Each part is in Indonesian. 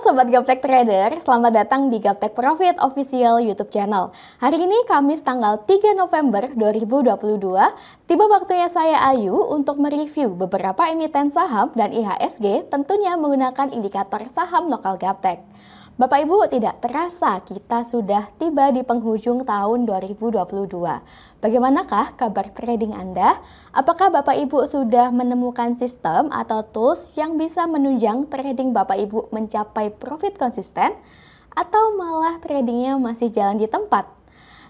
Sobat Gaptek Trader, selamat datang di Gaptek Profit Official YouTube channel. Hari ini Kamis tanggal 3 November 2022, tiba waktunya saya Ayu untuk mereview beberapa emiten saham dan IHSG tentunya menggunakan indikator saham lokal Gaptek. Bapak Ibu, tidak terasa kita sudah tiba di penghujung tahun 2022. Bagaimanakah kabar trading Anda? Apakah Bapak Ibu sudah menemukan sistem atau tools yang bisa menunjang trading Bapak Ibu mencapai profit konsisten? Atau malah tradingnya masih jalan di tempat?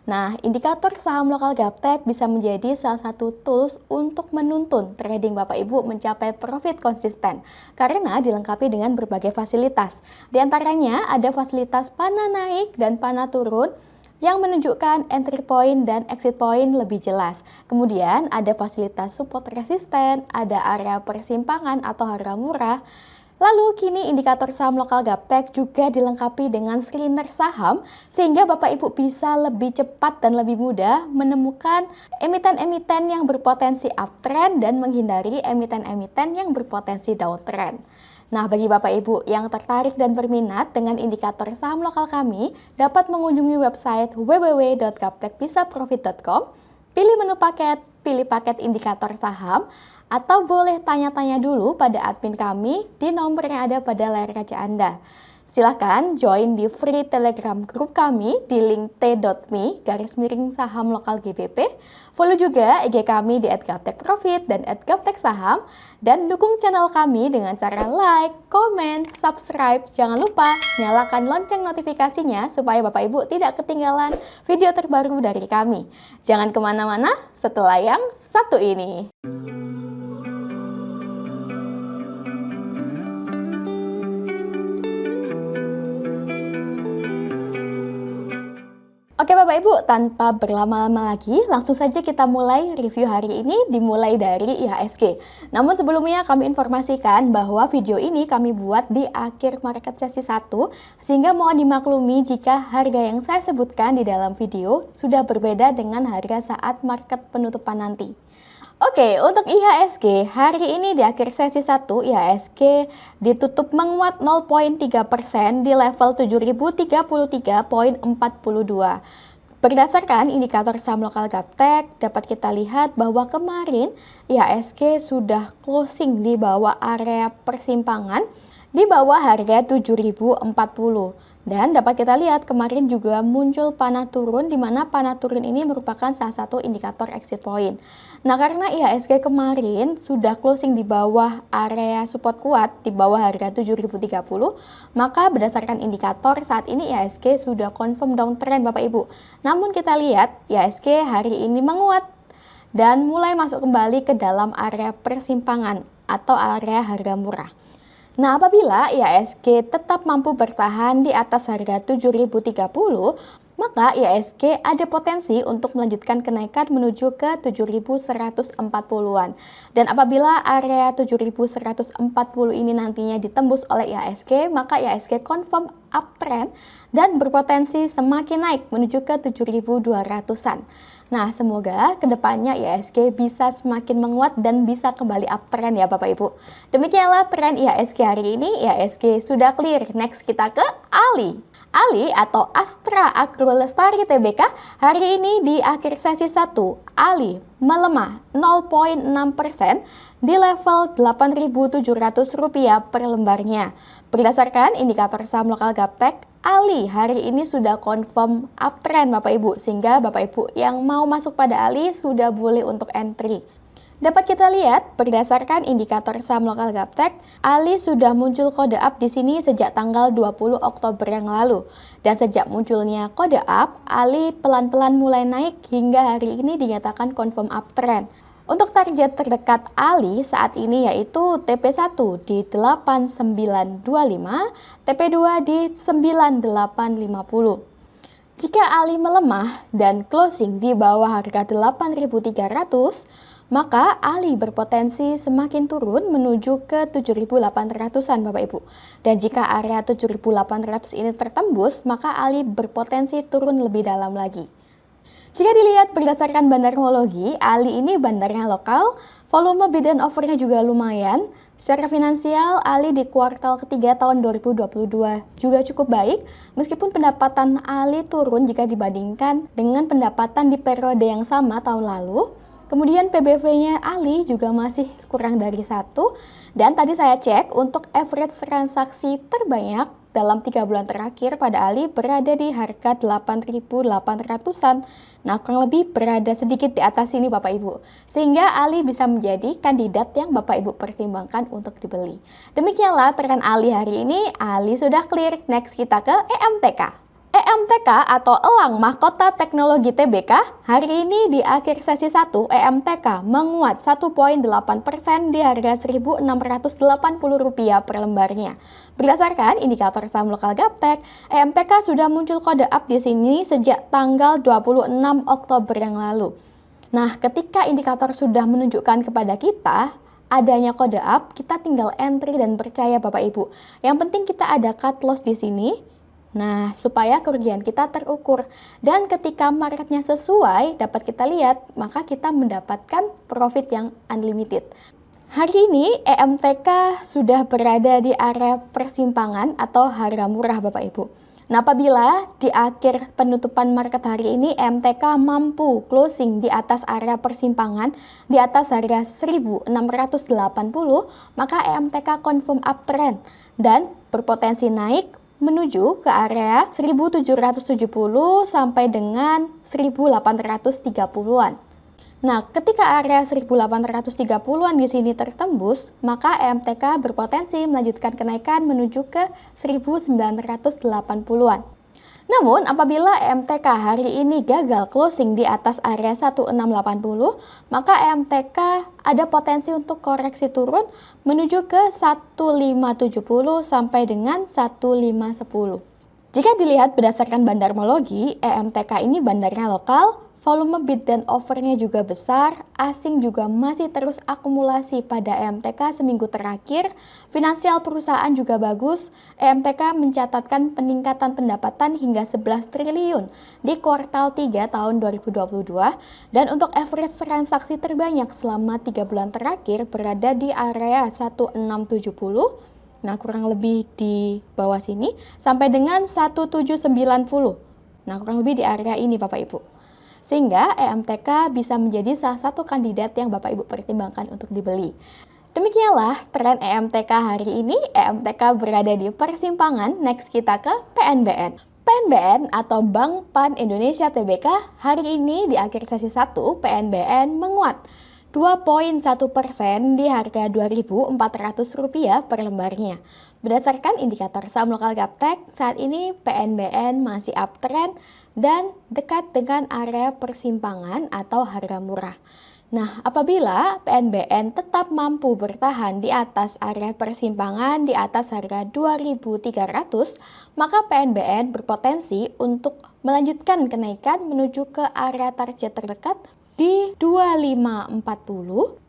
Nah, indikator saham lokal Gaptek bisa menjadi salah satu tools untuk menuntun trading Bapak Ibu mencapai profit konsisten karena dilengkapi dengan berbagai fasilitas. Di antaranya ada fasilitas panah naik dan panah turun yang menunjukkan entry point dan exit point lebih jelas. Kemudian ada fasilitas support resisten, ada area persimpangan atau harga murah. Lalu kini indikator saham lokal Gaptek juga dilengkapi dengan screener saham sehingga Bapak Ibu bisa lebih cepat dan lebih mudah menemukan emiten-emiten yang berpotensi uptrend dan menghindari emiten-emiten yang berpotensi downtrend. Nah, bagi Bapak Ibu yang tertarik dan berminat dengan indikator saham lokal kami, dapat mengunjungi website www.gaptekbisaprofit.com, pilih menu paket, pilih paket indikator saham, atau boleh tanya-tanya dulu pada admin kami di nomor yang ada pada layar kaca Anda. Silahkan join di free telegram group kami di link t.me/saham lokal GBP. Follow juga IG kami di @gaptekprofit dan @gapteksaham. Dan dukung channel kami dengan cara like, komen, subscribe. Jangan lupa nyalakan lonceng notifikasinya supaya Bapak Ibu tidak ketinggalan video terbaru dari kami. Jangan kemana-mana setelah yang satu ini. Oke Bapak Ibu, tanpa berlama-lama lagi, langsung saja kita mulai review hari ini dimulai dari IHSG. Namun sebelumnya kami informasikan bahwa video ini kami buat di akhir market sesi 1, sehingga mohon dimaklumi jika harga yang saya sebutkan di dalam video sudah berbeda dengan harga saat market penutupan nanti. Oke, untuk IHSG, hari ini di akhir sesi 1, IHSG ditutup menguat 0,3% di level 7.033,42. Berdasarkan indikator saham lokal Gaptek, dapat kita lihat bahwa kemarin IHSG sudah closing di bawah area persimpangan, di bawah harga 7.040. Dan dapat kita lihat kemarin juga muncul panah turun, di mana panah turun ini merupakan salah satu indikator exit point. Nah, karena IHSG kemarin sudah closing di bawah area support kuat, di bawah harga 7.030, maka berdasarkan indikator saat ini IHSG sudah confirm downtrend Bapak Ibu. Namun kita lihat IHSG hari ini menguat dan mulai masuk kembali ke dalam area persimpangan atau area harga murah. Nah, apabila IHSG tetap mampu bertahan di atas harga 7.030, maka IHSG ada potensi untuk melanjutkan kenaikan menuju ke 7.140-an. Dan apabila area 7.140 ini nantinya ditembus oleh IHSG, maka IHSG confirm uptrend dan berpotensi semakin naik menuju ke 7.200-an. Nah, semoga kedepannya IHSG bisa semakin menguat dan bisa kembali uptrend ya Bapak Ibu. Demikianlah tren IHSG hari ini. IHSG sudah clear. Next kita ke ALI. ALI atau Astra Agro Lestari Tbk hari ini di akhir sesi 1, ALI melemah 0,6% di level Rp8.700 per lembarnya. Berdasarkan indikator saham lokal Gaptek, ALI hari ini sudah confirm uptrend Bapak Ibu, sehingga Bapak Ibu yang mau masuk pada ALI sudah boleh untuk entry. Dapat kita lihat berdasarkan indikator saham lokal Gaptek, ALI sudah muncul kode up di sini sejak tanggal 20 Oktober yang lalu. Dan sejak munculnya kode up, ALI pelan-pelan mulai naik hingga hari ini dinyatakan confirm uptrend. Untuk target terdekat ALI saat ini yaitu TP1 di 8925, TP2 di 9850. Jika ALI melemah dan closing di bawah harga 8.300, maka ALI berpotensi semakin turun menuju ke 7.800-an Bapak Ibu. Dan jika area 7.800 ini tertembus, maka ALI berpotensi turun lebih dalam lagi. Jika dilihat berdasarkan bandarmologi, ALI ini bandarnya lokal, volume bid and offer-nya juga lumayan, Secara finansial, Ali di kuartal ketiga tahun 2022 juga cukup baik, meskipun pendapatan Ali turun jika dibandingkan dengan pendapatan di periode yang sama tahun lalu. Kemudian PBV-nya Ali juga masih kurang dari 1, dan tadi saya cek untuk average transaksi terbanyak dalam 3 bulan terakhir pada Ali berada di harga 8.800-an. Nah, kurang lebih berada sedikit di atas ini Bapak Ibu. Sehingga Ali bisa menjadi kandidat yang Bapak Ibu pertimbangkan untuk dibeli. Demikianlah tren Ali hari ini. Ali sudah clear. Next kita ke EMTK. EMTK atau Elang Mahkota Teknologi TBK, hari ini di akhir sesi 1, EMTK menguat 1,8% di harga Rp1.680 per lembarnya. Berdasarkan indikator saham lokal Gaptek, EMTK sudah muncul kode up di sini sejak tanggal 26 Oktober yang lalu. Nah, ketika indikator sudah menunjukkan kepada kita adanya kode up, kita tinggal entry dan percaya Bapak Ibu. Yang penting kita ada cut loss di sini. Nah, supaya kerugian kita terukur. Dan ketika marketnya sesuai, dapat kita lihat, maka kita mendapatkan profit yang unlimited. Hari ini, EMTK sudah berada di area persimpangan atau harga murah Bapak Ibu. Nah, apabila di akhir penutupan market hari ini, EMTK mampu closing di atas area persimpangan, di atas harga 1.680, maka EMTK confirm uptrend dan berpotensi naik menuju ke area 1770 sampai dengan 1830-an. Nah, ketika area 1830-an di sini tertembus, maka EMTK berpotensi melanjutkan kenaikan menuju ke 1980-an. Namun, apabila EMTK hari ini gagal closing di atas area 1680, maka EMTK ada potensi untuk koreksi turun menuju ke 1570 sampai dengan 1510. Jika dilihat berdasarkan bandarmologi, EMTK ini bandarnya lokal, volume bid dan offernya juga besar, asing juga masih terus akumulasi pada EMTK seminggu terakhir, finansial perusahaan juga bagus, EMTK mencatatkan peningkatan pendapatan hingga 11 triliun di kuartal 3 tahun 2022, dan untuk average transaksi terbanyak selama 3 bulan terakhir berada di area 1670, nah kurang lebih di bawah sini, sampai dengan 1790, nah kurang lebih di area ini Bapak Ibu. Sehingga EMTK bisa menjadi salah satu kandidat yang Bapak Ibu pertimbangkan untuk dibeli. Demikianlah tren EMTK hari ini. EMTK berada di persimpangan. Next kita ke PNBN. PNBN atau Bank Pan Indonesia Tbk hari ini di akhir sesi 1 PNBN menguat 2,1% di harga Rp2.400 per lembarnya. Berdasarkan indikator saham lokal Gaptek, saat ini PNBN masih uptrend dan dekat dengan area persimpangan atau harga murah. Nah, apabila PNBN tetap mampu bertahan di atas area persimpangan di atas harga 2.300, maka PNBN berpotensi untuk melanjutkan kenaikan menuju ke area target terdekat di 2540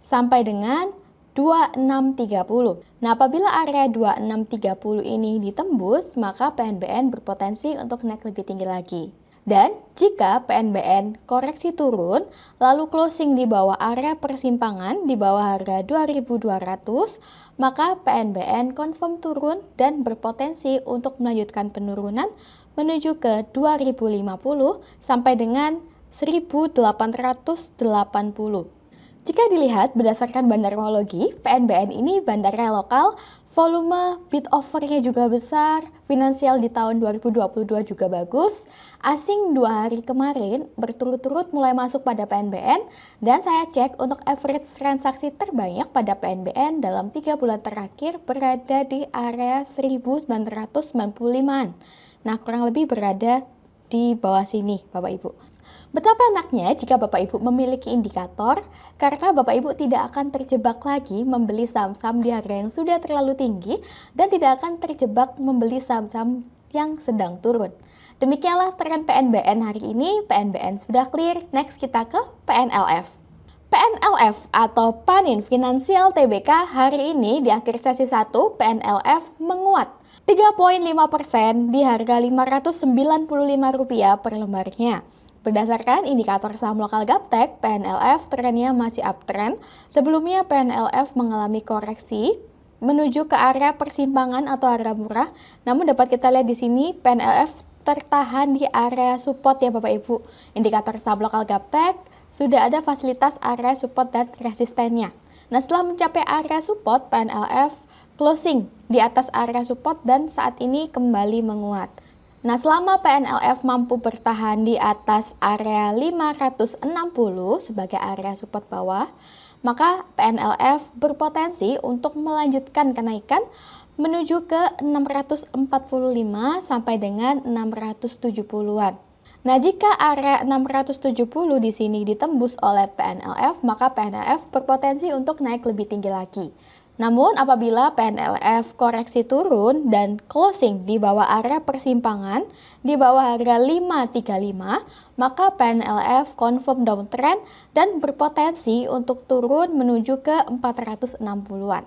sampai dengan 2630. Nah, apabila area 2630 ini ditembus, maka PNBN berpotensi untuk naik lebih tinggi lagi. Dan jika PNBN koreksi turun, lalu closing di bawah area persimpangan di bawah harga 2.200, maka PNBN confirm turun dan berpotensi untuk melanjutkan penurunan menuju ke 2.050 sampai dengan 1.880. Jika dilihat berdasarkan bandarmologi, PNBN ini bandarnya lokal, volume bid offernya juga besar, finansial di tahun 2022 juga bagus, asing 2 hari kemarin berturut-turut mulai masuk pada PNBN, dan saya cek untuk average transaksi terbanyak pada PNBN dalam 3 bulan terakhir berada di area 1995-an. Nah, kurang lebih berada di bawah sini Bapak Ibu. Betapa enaknya jika Bapak Ibu memiliki indikator, karena Bapak Ibu tidak akan terjebak lagi membeli saham-saham di harga yang sudah terlalu tinggi dan tidak akan terjebak membeli saham-saham yang sedang turun. Demikianlah tren PNBN hari ini. PNBN sudah clear. Next kita ke PNLF. PNLF atau Panin Finansial Tbk hari ini di akhir sesi 1 PNLF menguat 3,5% di harga Rp595 per lembarnya. Berdasarkan indikator saham lokal Gaptek, PNLF trennya masih uptrend. Sebelumnya PNLF mengalami koreksi menuju ke area persimpangan atau harga murah. Namun dapat kita lihat di sini PNLF tertahan di area support ya Bapak Ibu. Indikator saham lokal Gaptek sudah ada fasilitas area support dan resistennya. Nah, setelah mencapai area support, PNLF closing di atas area support dan saat ini kembali menguat. Nah, selama PNLF mampu bertahan di atas area 560 sebagai area support bawah, maka PNLF berpotensi untuk melanjutkan kenaikan menuju ke 645 sampai dengan 670-an. Nah, jika area 670 di sini ditembus oleh PNLF, maka PNLF berpotensi untuk naik lebih tinggi lagi. Namun apabila PNLF koreksi turun dan closing di bawah area persimpangan di bawah harga 535, maka PNLF confirm downtrend dan berpotensi untuk turun menuju ke 460-an.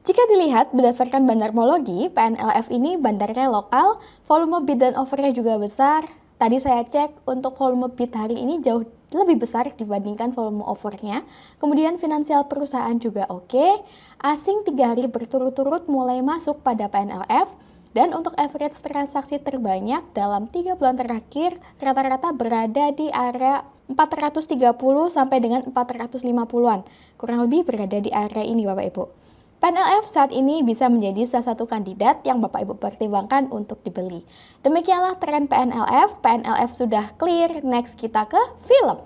Jika dilihat berdasarkan bandarmologi, PNLF ini bandarnya lokal, volume bid dan offernya juga besar. Tadi saya cek untuk volume bid hari ini jauh lebih besar dibandingkan volume offernya. Kemudian finansial perusahaan juga oke. Asing 3 hari berturut-turut mulai masuk pada PNLF. Dan untuk average transaksi terbanyak dalam 3 bulan terakhir rata-rata berada di area 430 sampai dengan 450-an. Kurang lebih berada di area ini Bapak Ibu. PNLF saat ini bisa menjadi salah satu kandidat yang Bapak Ibu pertimbangkan untuk dibeli. Demikianlah tren PNLF. PNLF sudah clear, next kita ke film.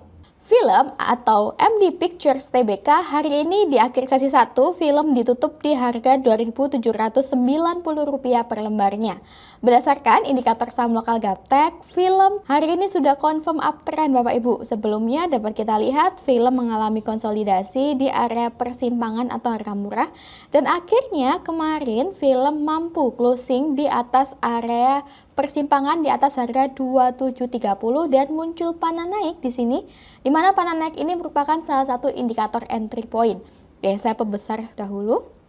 Film atau MD Pictures TBK hari ini di akhir sesi 1 film ditutup di harga Rp2.790 per lembarnya. Berdasarkan indikator saham lokal Gaptek, film hari ini sudah confirm uptrend Bapak Ibu. Sebelumnya dapat kita lihat film mengalami konsolidasi di area persimpangan atau harga murah dan akhirnya kemarin film mampu closing di atas area persimpangan di atas harga 2730 dan muncul panah naik di sini, di mana panah naik ini merupakan salah satu indikator entry point. Oke, saya perbesar dahulu.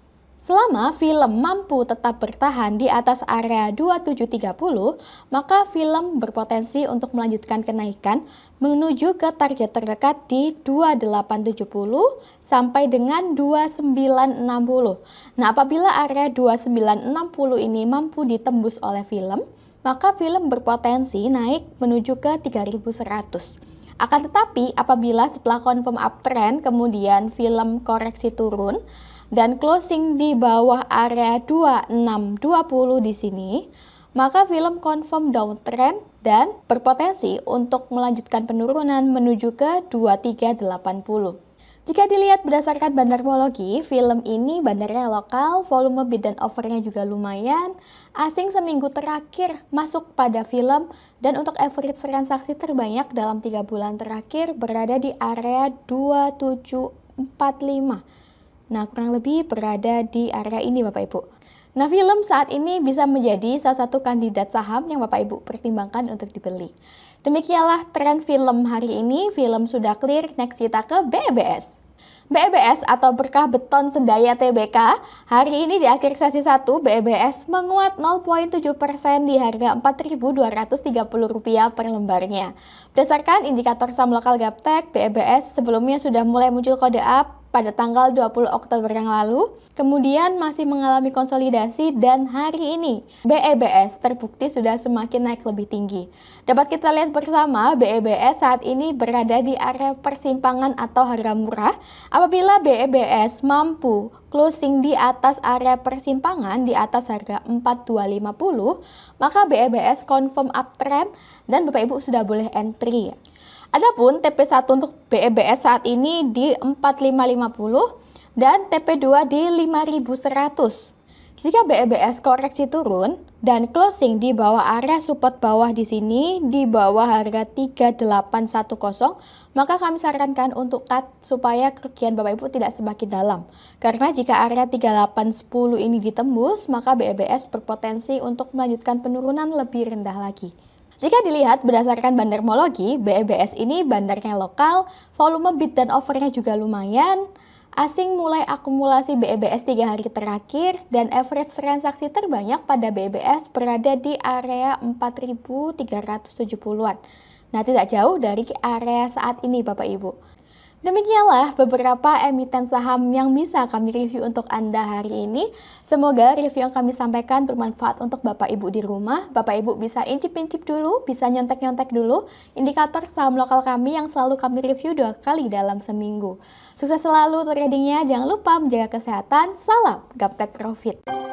Selama film mampu tetap bertahan di atas area 2730, maka film berpotensi untuk melanjutkan kenaikan menuju ke target terdekat di 2870 sampai dengan 2960. Nah, apabila area 2960 ini mampu ditembus oleh film, maka film berpotensi naik menuju ke 3100. Akan tetapi apabila setelah confirm uptrend kemudian film koreksi turun dan closing di bawah area 2620 di sini, maka film confirm downtrend dan berpotensi untuk melanjutkan penurunan menuju ke 2380. Jika dilihat berdasarkan bandarmologi, film ini bandarnya lokal, volume bid dan offernya juga lumayan. Asing seminggu terakhir masuk pada film dan untuk average transaksi terbanyak dalam 3 bulan terakhir berada di area 2745. Nah, kurang lebih berada di area ini Bapak Ibu. Nah, film saat ini bisa menjadi salah satu kandidat saham yang Bapak Ibu pertimbangkan untuk dibeli. Demikianlah tren film hari ini, film sudah clear, next kita ke BEBS. BEBS atau Berkah Beton Sendaya TBK, hari ini di akhir sesi 1, BEBS menguat 0,7% di harga Rp4.230 per lembarnya. Berdasarkan indikator saham lokal Gaptek, BEBS sebelumnya sudah mulai muncul kode up pada tanggal 20 Oktober yang lalu, kemudian masih mengalami konsolidasi dan hari ini BEBS terbukti sudah semakin naik lebih tinggi. Dapat kita lihat bersama BEBS saat ini berada di area persimpangan atau harga murah. Apabila BEBS mampu closing di atas area persimpangan di atas harga 4250, maka BEBS confirm uptrend dan Bapak Ibu sudah boleh entry. Adapun TP1 untuk BEBS saat ini di 4550 dan TP2 di 5100. Jika BEBS koreksi turun dan closing di bawah area support bawah di sini di bawah harga 3810, maka kami sarankan untuk cut supaya kerugian Bapak Ibu tidak semakin dalam. Karena jika area 3810 ini ditembus, maka BEBS berpotensi untuk melanjutkan penurunan lebih rendah lagi. Jika dilihat berdasarkan bandarmologi, BEBS ini bandarnya lokal, volume bid dan offernya juga lumayan. Asing mulai akumulasi BEBS 3 hari terakhir dan average transaksi terbanyak pada BEBS berada di area 4.370-an. Nah, tidak jauh dari area saat ini Bapak Ibu. Demikianlah beberapa emiten saham yang bisa kami review untuk Anda hari ini. Semoga review yang kami sampaikan bermanfaat untuk Bapak Ibu di rumah. Bapak Ibu bisa intip-intip dulu, bisa nyontek-nyontek dulu indikator saham lokal kami yang selalu kami review 2 kali dalam seminggu. Sukses selalu tradingnya, jangan lupa menjaga kesehatan. Salam Gaptek Profit.